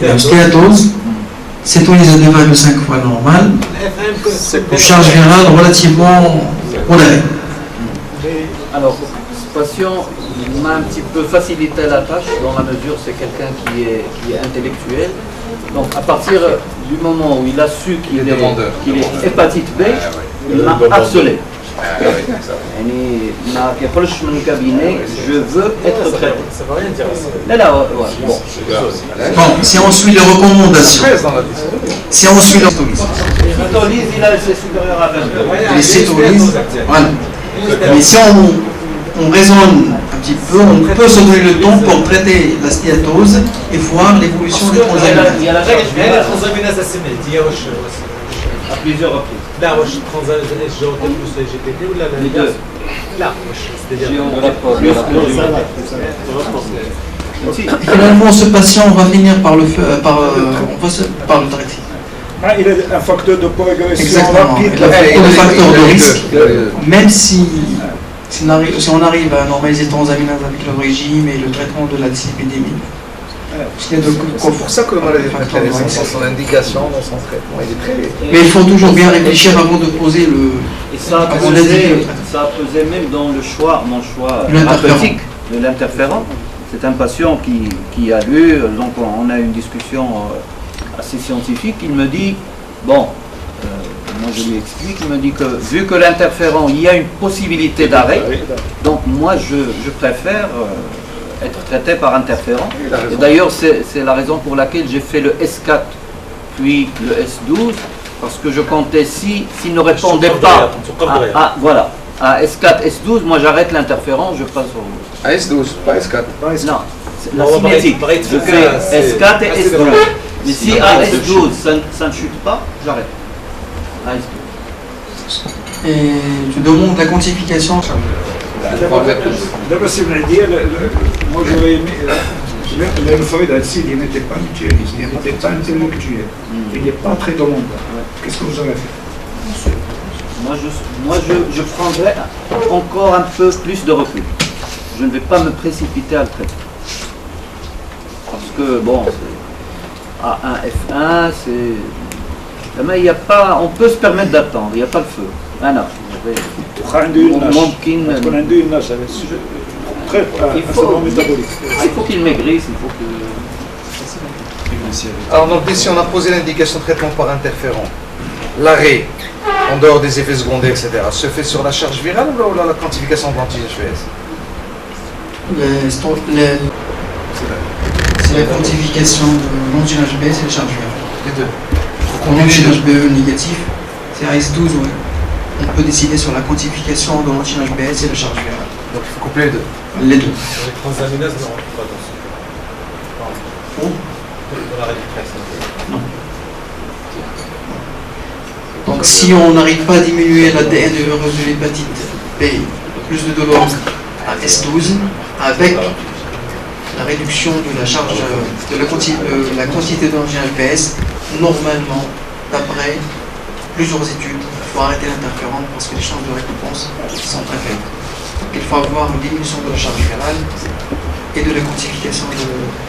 La stéatose, cétonisé 2,5 fois normal, charge virale relativement modérée. Alors, ce patient m'a un petit peu facilité la tâche, dans la mesure c'est quelqu'un qui est intellectuel. Donc à partir du moment où il a su qu'il est hépatite B, il m'a harcelé. Il m'a dit mon cabinet, je veux être traité. Ça ne veut rien dire. Bon, si on suit les recommandations, si on suit l'autolyse, il a c'est supérieur à 22. les cétolises, voilà. Mais si on raisonne un petit peu, on peut se donner le temps pour traiter la stéatose et voir l'évolution des transaminase. Il y a la règle, la transaminase assimilée, à plusieurs reprises. Là, je transaminase plus les GPT ou la les deux. Là, c'est-à-dire Finalement, ce patient, on va finir par le traiter. Il a un facteur de progression Exactement. rapide. Le facteur de risque, même si on arrive à normaliser les transaminases avec le régime et le traitement de la dyslipidémie, c'est pour ça que le malade est intéressant dans son indication, dans son traitement. Il est très... Mais il faut toujours bien réfléchir avant de poser le... Et ça a pesé même dans le choix, mon choix thérapeutique de l'interférent. C'est un patient qui a lu, donc on a une discussion assez scientifique. Il me dit, bon, moi je lui explique, il me dit que vu que l'interférent, il y a une possibilité d'arrêt, donc moi je préfère être traité par interférent. Et d'ailleurs c'est la raison pour laquelle j'ai fait le S4 puis le S12, parce que je comptais s'il ne répondait pas voilà, à S4, S12, moi j'arrête l'interférent, je passe au... À S12, pas S4. Non, la cinétique, je fais S4 et S12. Mais si à S12 ça ne chute pas, j'arrête. À S12. Et tu demandes la quantification. D'abord, c'est vrai dire, moi j'aurais aimé, le Freud a dit qu'il n'était pas mutualiste, il n'était pas intellectuel, il n'est pas très demandeur. Qu'est-ce que vous aurez fait? Moi je prendrais encore un peu plus de recul. Je ne vais pas me précipiter à le traiter. Parce que bon, A1, F1, c'est... Mais il n'y a pas... On peut se permettre d'attendre, il n'y a pas le feu. Ah non. Il faut qu'il maigrisse, il faut que... Alors donc ici on a posé l'indication de traitement par interférent. L'arrêt, en dehors des effets secondaires, etc., se fait sur la charge virale ou la quantification de l'anti-HBS? C'est la quantification de l'anti-HBS et la charge virale. Les deux. Pour qu'on ait l'HBE négatif, c'est AS12, ouais. On peut décider sur la quantification de l'anti-HBS et la charge virale. Donc il faut coupler les deux. Les deux. Les transaminases ne rentrent pas dans ce... Oh. Dans la récupération. Non. Donc si on n'arrive pas à diminuer l'ADN de l'hépatite B, plus de dolo à S12, avec la réduction de la charge, de la quantité d'anti-HBS, normalement, d'après plusieurs études, il faut arrêter l'interférent parce que les chances de récompense sont très faibles. Donc il faut avoir une diminution de la charge virale et de la quantification de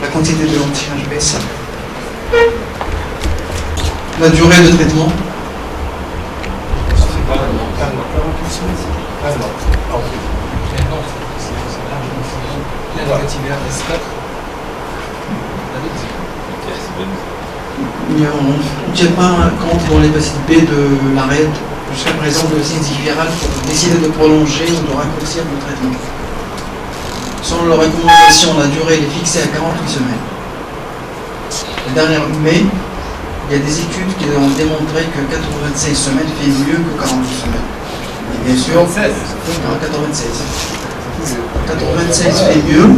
la quantité de l'anti-HBS. La durée de traitement. On ne tient pas compte dans l'hépatite B de l'arrêt jusqu'à présent de cinétique virale pour décider de prolonger ou de raccourcir le traitement. Selon leurs recommandations, la durée est fixée à 48 semaines. Mais il y a des études qui ont démontré que 96 semaines fait mieux que 48 semaines. Et bien sûr, 96. 96 fait mieux.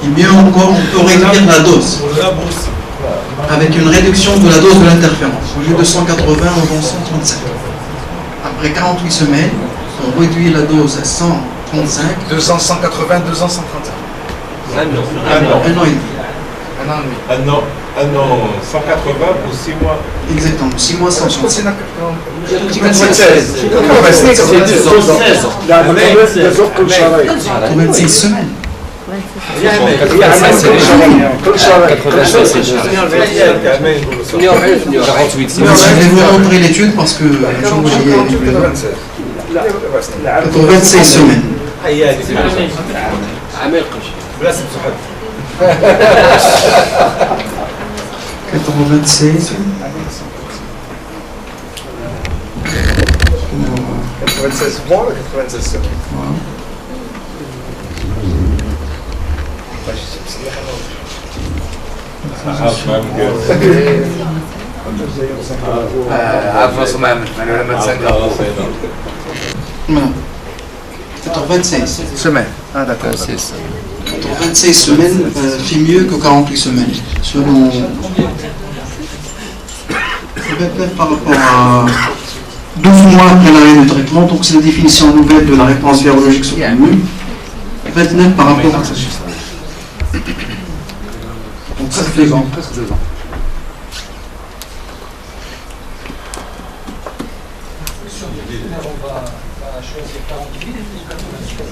Et mieux encore, on peut réduire la dose. Avec une réduction de la dose de l'interférence. Au lieu de 180, on vend 135. Après 48 semaines, on réduit la dose à 135. 2 ans 180, 2 ans 135. Un an et demi. Un an et demi. Un an 180 pour 6 mois. Exactement, 6 mois 135. 96 semaines. vous montrer l'étude parce que 96 semaines. 96. 96 mois ou 96 semaines? Voilà. 96 semaines. Ah d'accord. 96 semaines fait mieux que 48 semaines. Selon. Par rapport à 12 mois après l'arrêt du traitement, donc c'est la définition nouvelle de la réponse virologique soutenue. 29 par rapport à ça. Donc ça fait presque 2 ans.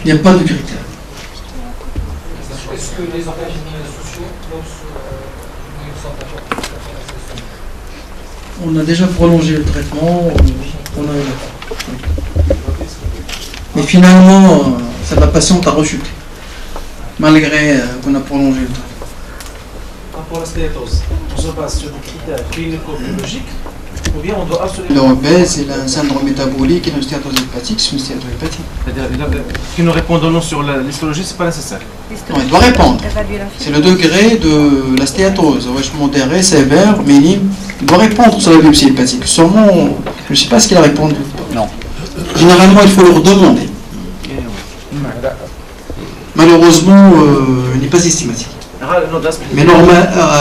Il n'y a pas de critères. Est-ce que les organismes sociaux on a déjà prolongé le traitement, mais finalement, la patiente a rechuté, malgré qu'on a prolongé le traitement. Pour la stéatose, on se base sur des critères clinico-biologiques ou bien on doit absolument... L'OBS, c'est un syndrome métabolique et une stéatose hépatique, c'est une stéatose hépatique. C'est-à-dire, qui nous répondent non sur l'histologie, c'est pas nécessaire. Non, il doit répondre. C'est le degré de la stéatose, modéré, sévère, minime. Il doit répondre sur la biopsie hépatique. Seulement, je ne sais pas ce qu'il a répondu. Non. Généralement, il faut leur demander. Malheureusement, il n'est pas systématique. Mais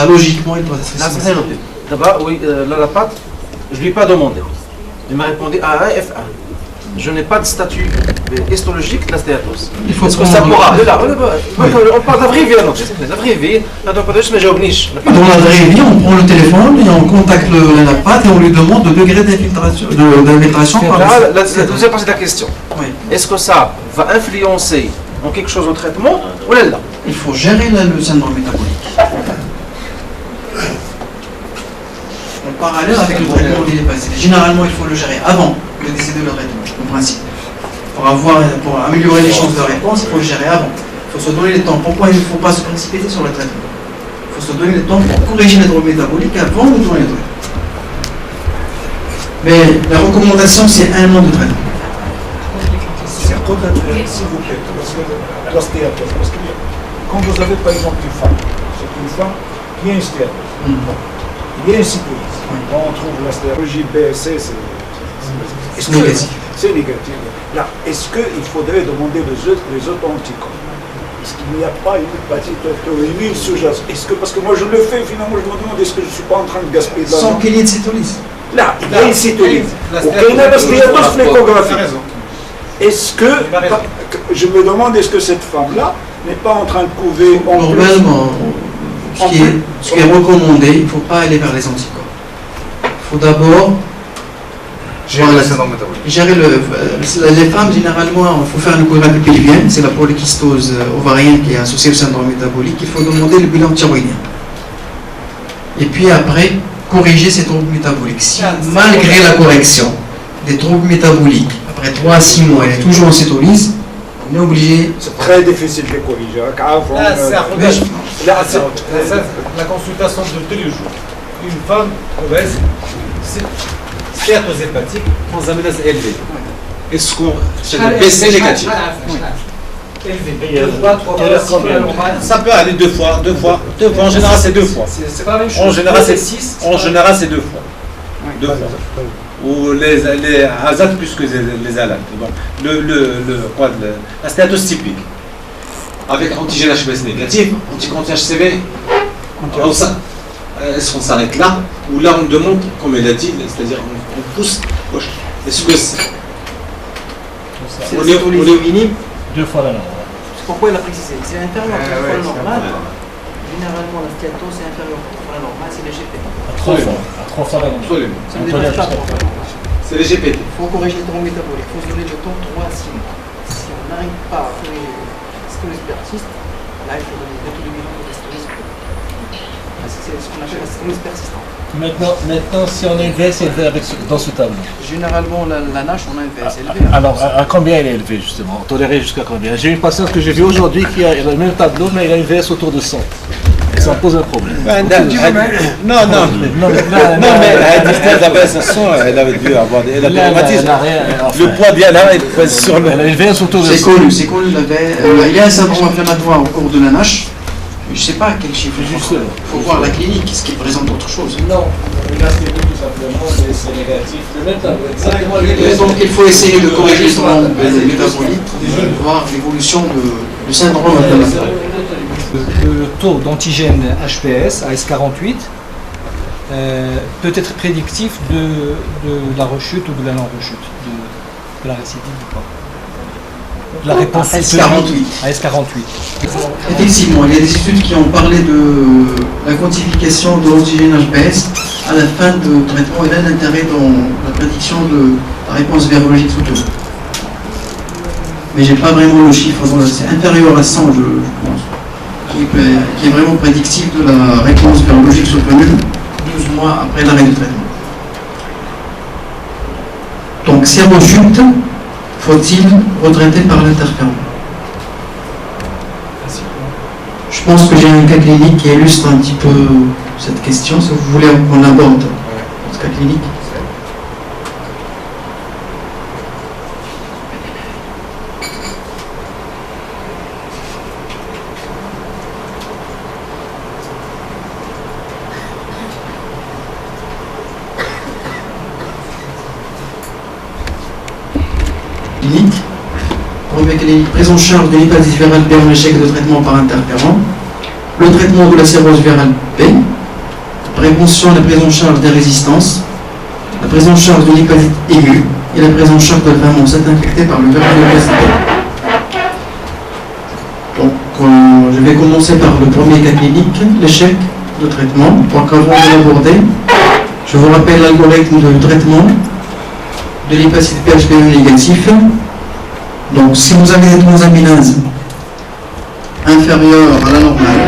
logiquement, il doit être systématique. D'abord, oui, la pâte, je ne lui ai pas demandé. Il m'a répondu A1, F1. Je n'ai pas de statut histologique de la stéatose. Est-ce que ça pourra... On parle de la vraie vie, alors. La vraie vie, mais je oblige. Dans la vraie vie, on prend le téléphone et on contacte la pâte et on lui demande le degré d'infiltration. La deuxième partie de la question. Oui. Est-ce que ça va influencer en quelque chose au traitement ou là? Il faut gérer le syndrome métabolique. En parallèle avec le traitement des hépatique. Généralement, il faut le gérer avant de décider le traitement, en principe. Pour améliorer les chances de réponse, il faut le gérer avant. Il faut se donner le temps. Pourquoi il ne faut pas se précipiter sur le traitement? Il faut se donner le temps pour corriger les troubles métaboliques avant de donner le traitement. Mais la recommandation, c'est 1 an de traitement. S'il vous plaît, parce que la stéatose, parce que quand vous avez par exemple une femme, c'est une femme qui a une stéatose, il y a une syphilis. On trouve la stéatose, JBC, c'est négatif. Là, est-ce qu'il faudrait demander les autres anticorps? Est-ce qu'il n'y a pas une hépatite auto-immune sous-jacente? Est-ce que, parce que moi je le fais, finalement je me demande, est-ce que je ne suis pas en train de gaspiller de l'argent? Sans qu'il y ait de cytolyse. Là, il y a une cytolyse. Aucun a la stéatose phlégographique. Est-ce que, je me demande, est-ce que cette femme-là n'est pas en train de couver en normalement, ce qui est recommandé, il ne faut pas aller vers les anticorps. Il faut d'abord gérer les femmes, généralement, il faut faire une échographie pelvienne, c'est la polykystose ovarienne qui est associée au syndrome métabolique. Il faut demander le bilan thyroïdien. Et puis après, corriger ces troubles métaboliques. Si malgré la correction des troubles métaboliques, après 3 à 6 mois, elle est toujours en cétolyse, on est obligé. C'est très difficile de corriger. La consultation de tous les jours. Une femme obèse, stéatose hépatique, transaminase élevée. Est-ce qu'on. C'est le PC négatif. Élevé. 2 fois, 3 fois. Ça peut aller 2 fois. En général, c'est 2 fois. C'est pas la même chose. En général, c'est 6. En général, c'est 2 fois. 2 fois. Ou les azates plus que les alates. Donc, la stéatose typique, avec antigène HBS négatif, anticancer HCV, est-ce qu'on s'arrête là? Ou là, on demande, comme elle a dit, c'est-à-dire on pousse. Est-ce que c'est minime 2 fois la normale. Pourquoi il a précisé? C'est inférieur à la normale. Généralement, la stéatose est inférieure à la normale, c'est les GPT. À 3 fois la normale. C'est les GPT. Il faut corriger le trouble métabolique. Il faut se donner le temps 3 à 6 mois. Si on n'arrive pas à corriger la stéatose persiste, là il faut remonter tous les bilans de l'astérisme. C'est ce qu'on appelle l'astérisme persistant. Maintenant, si on a une VS élevée dans ce tableau. Généralement, la nage, on a une VS élevée. Alors, à combien elle est élevée justement? Tolérée jusqu'à combien? J'ai une patiente que j'ai vue aujourd'hui qui a le même tableau, mais elle a une VS autour de 100. Et ça me pose un problème. Non, mais elle avait dû avoir des traumatismes. Le poids d'Yana, il pèse sur le. Elle a une VS autour de 100. C'est connu, il y a un syndrome inflammatoire au cours de la nage. Je ne sais pas quel chiffre. Il faut voir la clinique, ce qui présente autre chose. Non, la clinique tout simplement, c'est négatif. Le même tableau, exactement. Donc il faut essayer de corriger son métabolique pour voir l'évolution du syndrome inflammatoire. Le taux d'antigène HPS, AS48, peut être prédictif de la rechute ou de la non-rechute, de la récidive ou pas. La réponse AS48. Effectivement, il y a des études qui ont parlé de la quantification de l'antigène HPS à la fin de traitement et d'un intérêt dans la prédiction de la réponse virologique soutenue. Mais j'ai pas vraiment le chiffre, c'est inférieur à 100 je pense, qui est vraiment prédictif de la réponse virologique soutenue 12 mois après l'arrêt du traitement. Donc ces rechutes, faut-il retraiter par l'interféron? Je pense que j'ai un cas clinique qui illustre un petit peu cette question, si vous voulez qu'on aborde ce cas clinique. Prise en charge de l'hépatite virale B en échec de traitement par interféron, le traitement de la cirrhose virale B, la prévention et la prise en charge des résistances, la prise en charge de l'hépatite aiguë et la prise en charge de la femme enceinte infectée par le virus de l'hépatite B. Donc, je vais commencer par le premier cas clinique, l'échec de traitement. Donc, avant de l'aborder, je vous rappelle l'algorithme de traitement de l'hépatite B HPV négatif. Donc, si vous avez des transaminases inférieures à la normale,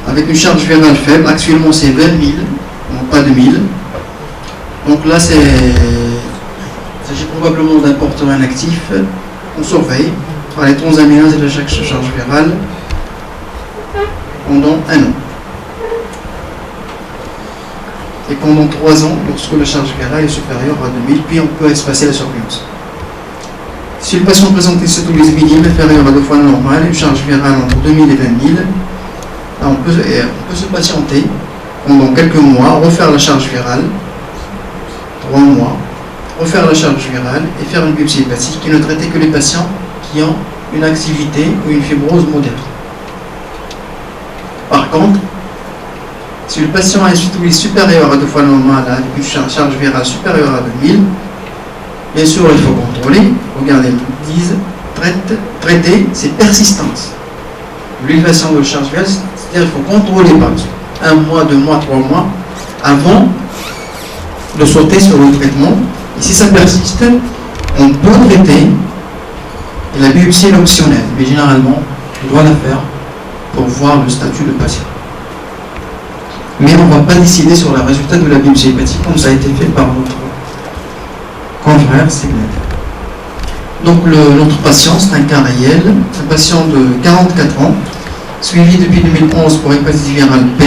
avec une charge virale faible, actuellement c'est 20 000, non pas 2000. Donc là, il s'agit probablement d'un porteur inactif. On surveille par les transaminases et la charge virale pendant 1 an. Et pendant 3 ans, lorsque la charge virale est supérieure à 2000, puis on peut espacer la surveillance. Si le patient présente une cytolyse minime inférieure à 2 fois la normale, une charge virale entre 2000 et 20 000, là on peut se patienter pendant quelques mois, refaire la charge virale, 3 mois, refaire la charge virale et faire une biopsie hépatique et ne traiter que les patients qui ont une activité ou une fibrose modérée. Par contre, si le patient a une cytolyse supérieure à 2 fois la normale, avec une charge virale supérieure à 2000, bien sûr, il faut contrôler. Regardez, ils disent traiter, c'est persistance. L'élévation de la charge virale, c'est-à-dire qu'il faut contrôler par exemple 1 mois, 2 mois, 3 mois avant de sauter sur le traitement. Et si ça persiste, on peut traiter. Et la biopsie est optionnelle, mais généralement, on doit la faire pour voir le statut de patient. Mais on ne va pas décider sur le résultat de la biopsie hépatique comme ça a été fait par notre confrère Segnet. Donc notre patient, c'est un cas réel, un patient de 44 ans, suivi depuis 2011 pour hépatite virale B,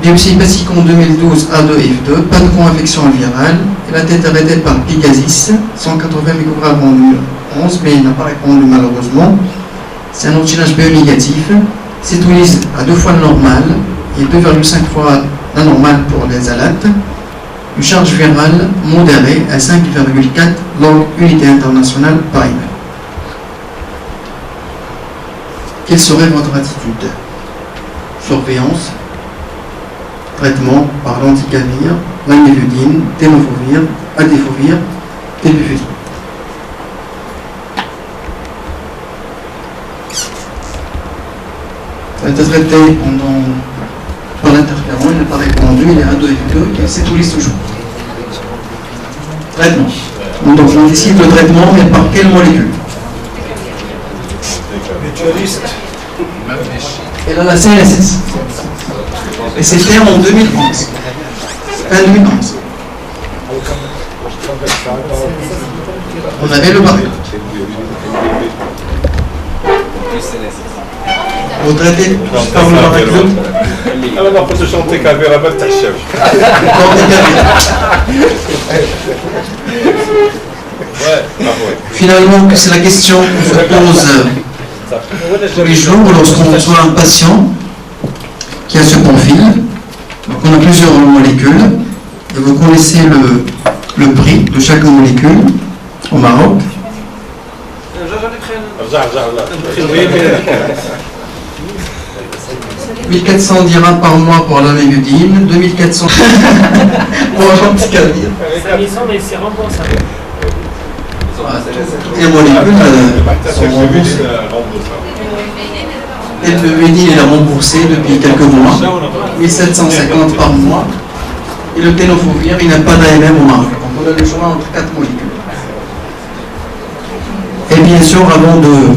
biopsie hépatique en 2012 A2F2, pas de co-infection virale, elle a été arrêtée par Pegazis, 180 microgrammes en 2011, mais il n'a pas répondu malheureusement. C'est un antigène HPE négatif, cytolyse à 2 fois le normal et 2,5 fois la normale pour les alates. Une charge virale modérée à 5,4 log unité internationale par ml. Quelle serait votre attitude? Surveillance, traitement par l'anticavir, l'amyludine, tenofovir, adéfovir, tébufusine. Ça a été traité par l'interféron, il n'a pas répondu, il est A2F2, c'est tout liste toujours. Traitement. Donc on décide le traitement, mais par quelle molécule? Elle a la CNSS. Et c'était en 2011. Fin 2011. On avait le baril. Au traité par le baril. Alors on peut se chanter Kavir avec ta chef. Finalement, c'est la question qu'on se pose tous les jours lorsqu'on reçoit un patient qui a ce profil. Donc on a plusieurs molécules et vous connaissez le prix de chaque molécule au Maroc. 1400 dirhams par mois pour l'amégudine, 2400 pour l'anticavir. Mais c'est remboursable. Toutes les molécules sont remboursées. Et le Médine est remboursé depuis quelques mois, 1750 par mois. Et le tenofovir, il n'a pas d'AMM au Maroc. Donc on a le choix entre 4 molécules. Et bien sûr, avant de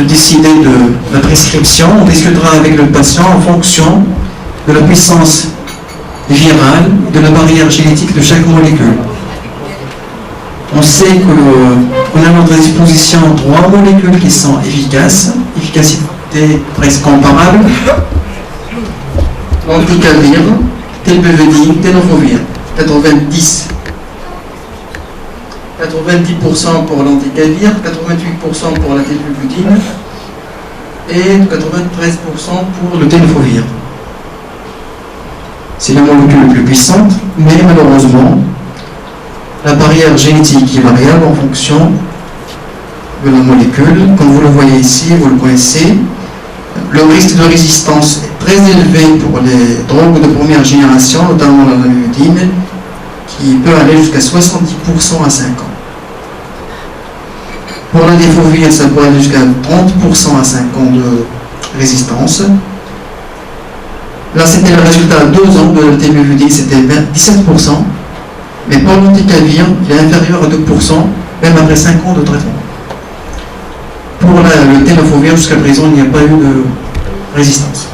décider de la prescription, on discutera avec le patient en fonction de la puissance virale, de la barrière génétique de chaque molécule. On sait qu'on a à notre disposition 3 molécules qui sont efficaces, efficacité presque comparable. L'anticavir, telbuvedine, tenofovir, 90% pour l'anticavir, 88% pour la telbuvedine et 93% pour le tenofovir. C'est la molécule la plus puissante, mais malheureusement, la barrière génétique est variable en fonction de la molécule. Comme vous le voyez ici, vous le connaissez, le risque de résistance est très élevé pour les drogues de première génération, notamment la lamivudine, qui peut aller jusqu'à 70% à 5 ans. Pour la défovir, ça peut aller jusqu'à 30% à 5 ans de résistance. Là, c'était le résultat à 2 ans de la telbuvedine, c'était 17%. Mais pour l'anticavir, il est inférieur à 2%, même après 5 ans de traitement. Pour le tenofovir, jusqu'à présent, il n'y a pas eu de résistance.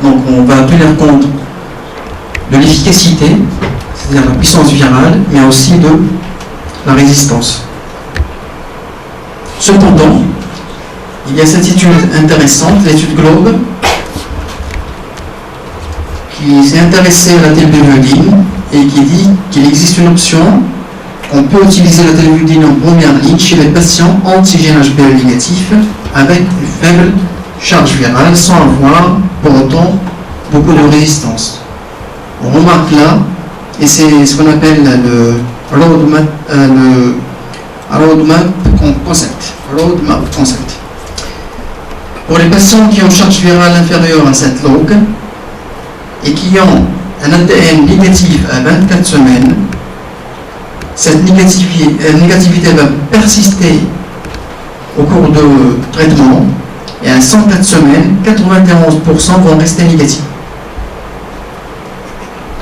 Donc on va tenir compte de l'efficacité, c'est-à-dire la puissance virale, mais aussi de la résistance. Cependant, il y a cette étude intéressante, l'étude GLOBE, qui s'est intéressée à la telbuvedine et qui dit qu'il existe une option. On peut utiliser la telbuvedine en première ligne chez les patients antigènes HBE négatifs avec une faible charge virale sans avoir pour autant beaucoup de résistance. On remarque là, et c'est ce qu'on appelle le roadmap concept. Pour les patients qui ont charge virale inférieure à 7 log et qui ont un ADN négatif à 24 semaines, cette négativité va persister au cours de traitement et à 104 semaines, 91% vont rester négatifs.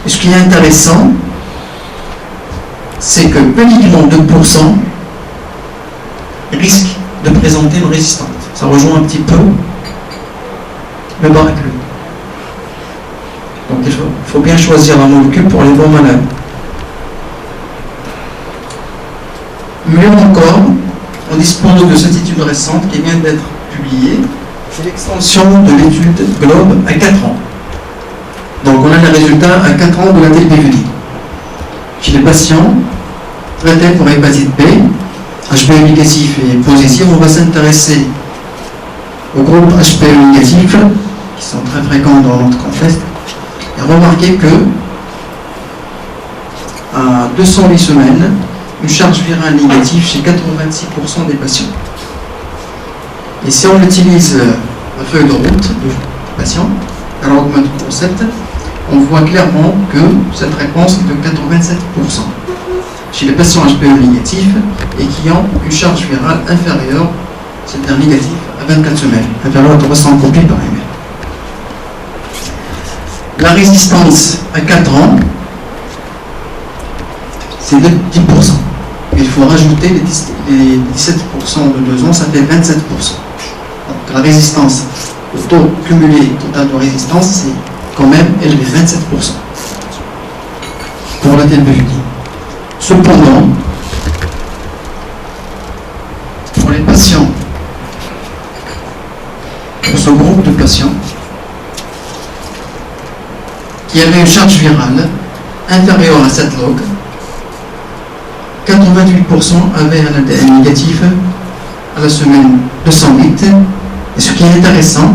Et ce qui est intéressant, c'est que uniquement 2% risquent de présenter une résistance. Ça rejoint un petit peu le baraclus. Donc il faut bien choisir la molécule pour les bons malades. Mieux encore, on dispose de cette étude récente qui vient d'être publiée. C'est l'extension de l'étude GLOBE à 4 ans. Donc on a les résultats à 4 ans de la telbuvedine. Chez les patients traités pour hépatite B, HBE négatif et positif, on va s'intéresser aux groupes HBE négatifs qui sont très fréquents dans notre contexte. Et remarquez que à 208 semaines, une charge virale négative chez 86% des patients. Et si on utilise la feuille de route du patient, alors augmente le concept, on voit clairement que cette réponse est de 87% chez les patients HBE négatifs et qui ont une charge virale inférieure, c'est-à-dire négative, à 24 semaines, inférieure à 300 copies par ml. La résistance à 4 ans, c'est de 10%. Il faut rajouter les 17% de 2 ans, ça fait 27%. que la résistance, le taux cumulé total de résistance, c'est quand même élevé, 27% pour la telbufidine. Cependant, pour les patients, pour ce groupe de patients qui avaient une charge virale inférieure à 7 log, 88% avaient un ADN négatif à la semaine 208. Et ce qui est intéressant,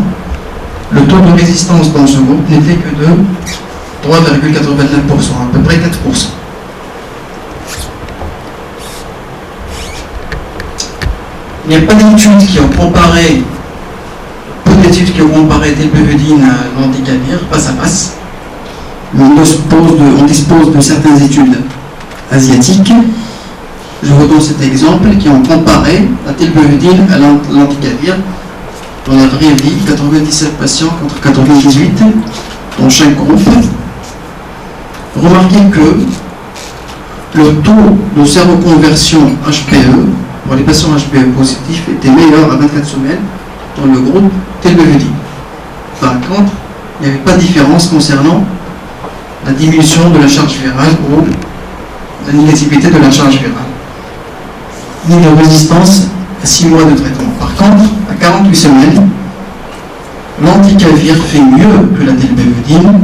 le taux de résistance dans ce groupe n'était que de 3,89%, à peu près 4%. Il n'y a pas d'études qui ont comparé, peu d'études qui ont comparé telbufidine à l'anticavir face à face. Mais on dispose de certaines études asiatiques. Je vous donne cet exemple qui ont comparé la telbufidine à l'anticavir. Dans la vraie vie, 97 patients contre 98 dans chaque groupe. Remarquez que le taux de séroconversion HPE pour les patients HPE positifs était meilleur à 24 semaines dans le groupe telbufidine. Par contre, il n'y avait pas de différence concernant la diminution de la charge virale ou la négativité de la charge virale, ni de résistance à 6 mois de traitement. Par contre, à 48 semaines, l'anticavir fait mieux que la telbufidine.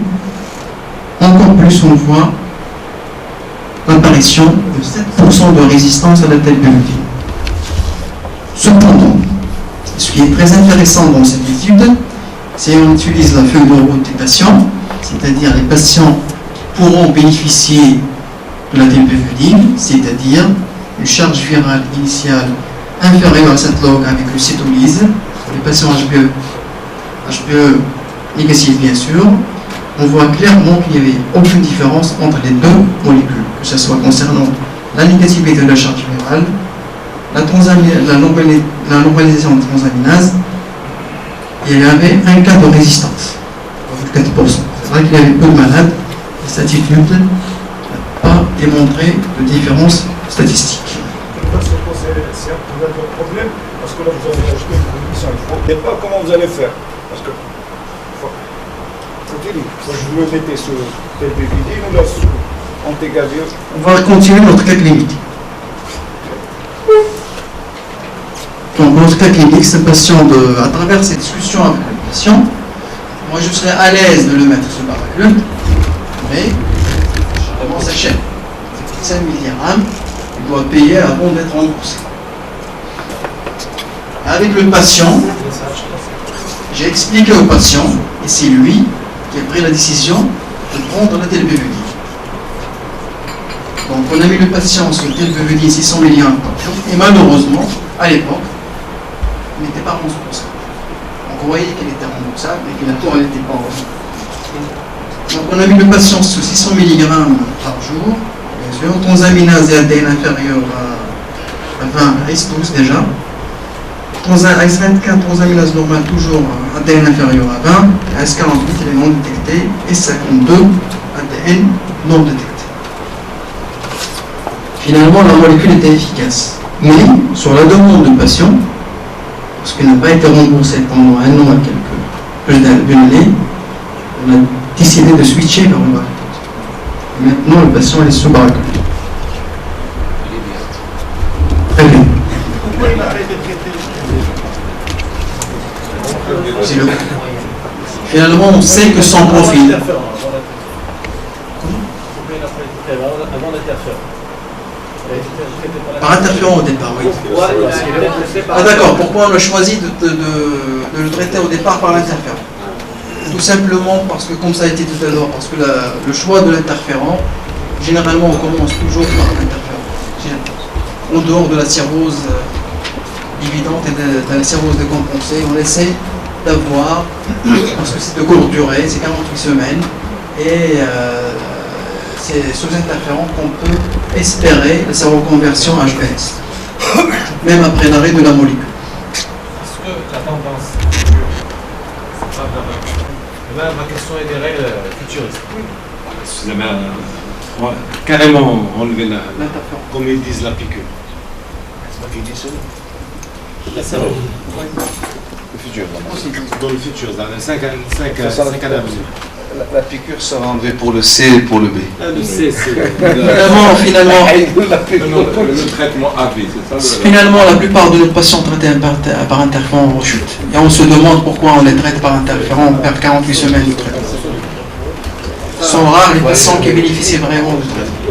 Encore plus, on voit l'apparition de 7% de résistance à la telbufidine. Cependant, ce qui est très intéressant dans cette étude, c'est qu'on utilise la feuille de route des patients, c'est-à-dire les patients qui pourront bénéficier de la telbufidine, c'est-à-dire une charge virale initiale inférieure à 7 log avec une cytolyse. Pour les patients HPE négatifs bien sûr, on voit clairement qu'il n'y avait aucune différence entre les deux molécules, que ce soit concernant la négativité de la charge virale, la normalisation de transaminase, et il y avait un cas de résistance, 4%. C'est vrai qu'il y avait peu de malades, et cette étude n'a pas démontré de différence statistique. C'est un problème, parce que là vous avez ajouté une condition, il ne faut pas comment vous allez faire. Parce que, je veux mettre sur telbufidine ou là sur anticavir. On va continuer notre cas clinique. Donc, notre cas clinique, c'est patient à travers cette discussion avec le patient, moi je serais à l'aise de le mettre sur baracule, mais je commence à cher. 5 mg, il doit payer avant d'être remboursé. Avec le patient, j'ai expliqué au patient, et c'est lui qui a pris la décision de prendre la telbufidine. Donc on a mis le patient sur telbufidine 600 mg par jour, et malheureusement, à l'époque, il n'était pas remboursable. Donc on voyait qu'elle était remboursable, mais que la tour n'était pas remboursable. Donc on a mis le patient sur 600 mg par jour, bien sûr, transaminase et ADN inférieur à 20, à ACE12 déjà. AS24, transaminase normale toujours ADN inférieur à 20, et AS48 il est non détecté, et 52 ADN non détecté. Finalement la molécule était efficace, mais sur la demande du patient, parce qu'il n'a pas été remboursé pendant un an à plus d'une année, on a décidé de switcher vers le baracule. Maintenant le patient est sous baracule. Très bien. Finalement, on sait que son profil. Par interférent au départ, oui. Ah d'accord, pourquoi on a choisi de le traiter au départ par l'interférent? Tout simplement parce que, comme ça a été tout à l'heure, parce que le choix de l'interférent, généralement on commence toujours par l'interférent. En dehors de la cirrhose évidente et de la cirrhose décompensée, on essaie d'avoir, parce que c'est de courte durée, c'est 48 semaines, et c'est sous interférent qu'on peut espérer la séroconversion HPS, même après l'arrêt de la molécule. Est-ce que la tendance c'est pas vraiment... Ma question est des règles futuristes. On va carrément enlever l'interférent, comme ils disent la piqûre. C'est pas qu'ils disent ça. futur. Dans le futur, dans les 5 années à venir. La piqûre sera enlevée pour le C et pour le B. Le C, c'est... Finalement, le traitement AV, c'est ça? Finalement, la plupart de nos patients traités par interféron rechute. Et on se demande pourquoi on les traite par interféron, on perd 48 semaines de traitement. Ce sont rares les patients qui bénéficient vraiment du traitement.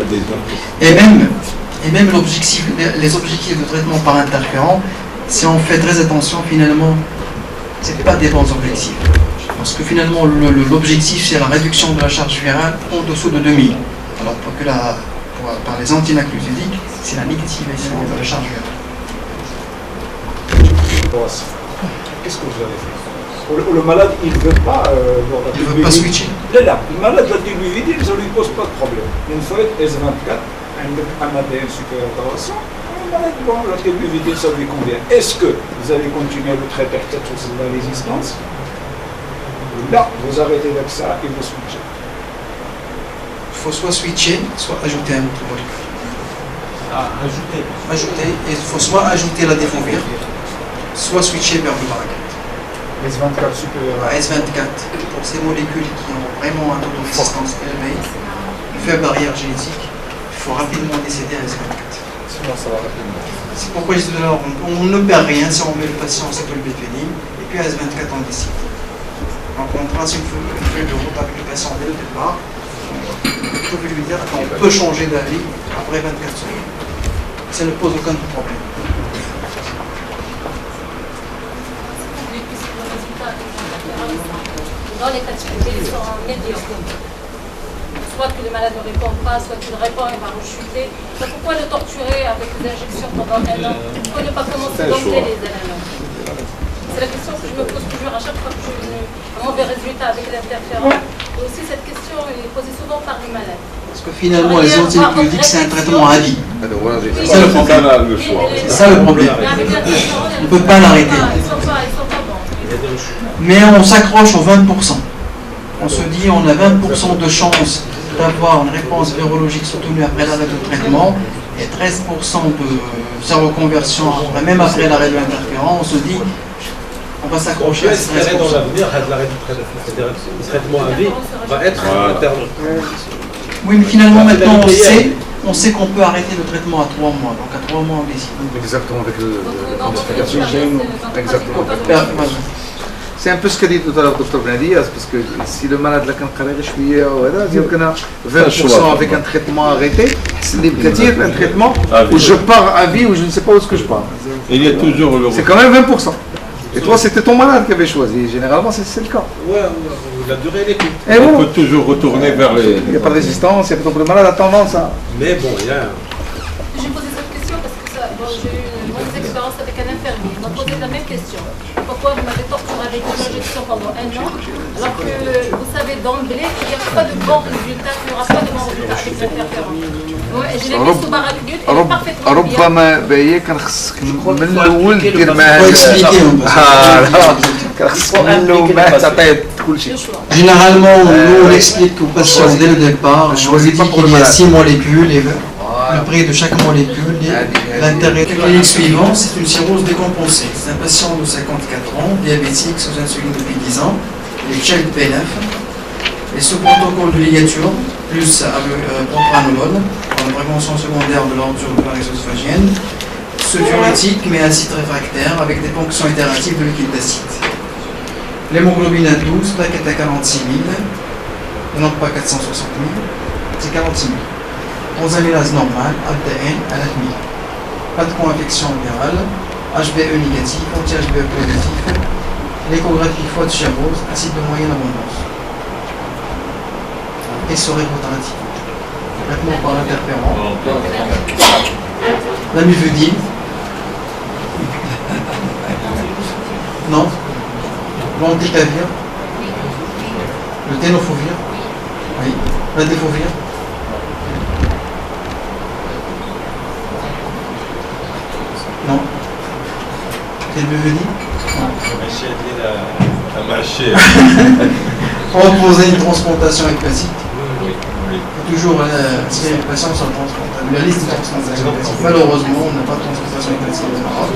Et même les objectifs de traitement par interféron, si on fait très attention, finalement, ce n'est pas des bons objectifs. Parce que finalement, l'objectif, c'est la réduction de la charge virale en dessous de 2000. Alors par les antinucléosidiques, c'est la négativation de la charge virale. Qu'est-ce que vous avez fait? Le malade, il ne veut pas... il ne veut pas switcher. Là, le malade, la tilbuvidine, ça ne lui pose pas de problème. Une fois, S24, un ADN supérieur à 100, le malade, bon, la tilbuvidine, ça lui convient. Est-ce que vous allez continuer le traitement peut-être sur la résistance? Là, vous arrêtez avec ça et vous switchez. Il faut soit switcher, soit ajouter un autre molécule. Ajouter, et il faut soit ajouter la défovir, soit switcher vers le baragate. S24 supérieur à S24, pour ces molécules qui ont vraiment un taux de résistance élevé, une faible barrière génétique, il faut rapidement décéder à S24. Sinon, ça va rapidement. C'est pourquoi je dis de l'ordre, on ne perd rien si on met le patient en cétolbéthéline, et puis à S24 on décide. Donc on trace une feuille de route avec le patient dès le départ. Vous pouvez lui dire qu'on peut changer d'avis après 24 semaines. Ça ne pose aucun problème. Dans les cas de figure, ils sont médiocres. Soit que le malade ne répond pas, soit qu'il répond et va rechuter. Donc pourquoi le torturer avec des injections pendant 1 an? Pourquoi ne pas commencer d'emblée les éléments? C'est la question que je me pose toujours à chaque fois que j'ai un mauvais résultat avec l'interférent. Et aussi cette question est posée souvent par les malades. Parce que finalement, les antinucléosidiques, c'est un traitement à vie. C'est ça le problème. C'est ça le problème. On ne peut pas l'arrêter. Ils sont pas bons. Mais on s'accroche aux 20%. On se dit on a 20% de chance d'avoir une réponse virologique soutenue après l'arrêt de traitement et 13% de séroconversion même après l'arrêt de l'interférent. On se dit on va s'accrocher à ce 13%. Dans l'avenir, l'arrêt du traitement à vie va être interne. Oui, mais finalement maintenant on sait qu'on peut arrêter le traitement à 3 mois. Donc à 3 mois on décide. Exactement, avec le quantification. Exactement. C'est un peu ce qu'a dit tout à l'heure le Dr Benadias, parce que si le malade là, quand il y a 20% avec un traitement arrêté, c'est un traitement où je pars à vie, où je ne sais pas où est-ce que je pars. Il y a toujours le... C'est quand même 20%. Et toi, c'était ton malade qui avait choisi. Généralement, c'est le cas. Ouais, la durée est courte. Et on peut toujours retourner vers les... Il n'y a pas de résistance, donc le malade a tendance à... Mais bon, il y a... J'ai posé cette question parce que j'ai eu une mauvaise expérience avec un infirmier. Il m'a posé la même question. Pourquoi vous m'avez torturé avec une injection pendant 1 an, alors que vous savez d'emblée qu'il n'y aura pas de bons résultats, qu'il n'y aura pas de bons résultats avec l'interférent. Ouais, je l'ai mis sous baragute, il est parfaitement bien. ربما باهي كان خصك من الاول دير معاه كان خصك من الاول معاه تعطيه كل شيء. Généralement, nous on explique aux patients dès le départ, on dit qu'il y a 6 molécules et le prix de chaque molécule. L'intérêt clinique suivant, c'est une cirrhose décompensée. C'est un patient de 54 ans, diabétique, sous insuline depuis 10 ans, il est child PNF. Et ce protocole de ligature, plus propranolone, pour la prévention secondaire de l'ordure de l'œsophagienne, ce diurétique mais acide réfractaire avec des ponctions itératives de liquide d'acide. L'hémoglobine à 12, plaquette à 46 000, non pas 460 000, c'est 46 000. Transaminase normale, ADN à 9 000. Pas de co-infection virale, HBE négatif, anti-HBE positif, l'échographie foie de cirrhose, acide de moyenne abondance. Et rétrotranscription. Traitement par interférent. La mufudine. Non. L'anticavir. Le ténofovir. Oui. La défovir. Non. C'est le mufudine. Proposer une transplantation hépatique. Toujours inscrire les patients sur la transplantation. La liste de transplantation hépatique. Malheureusement, on n'a pas de transplantation hépatique au Maroc.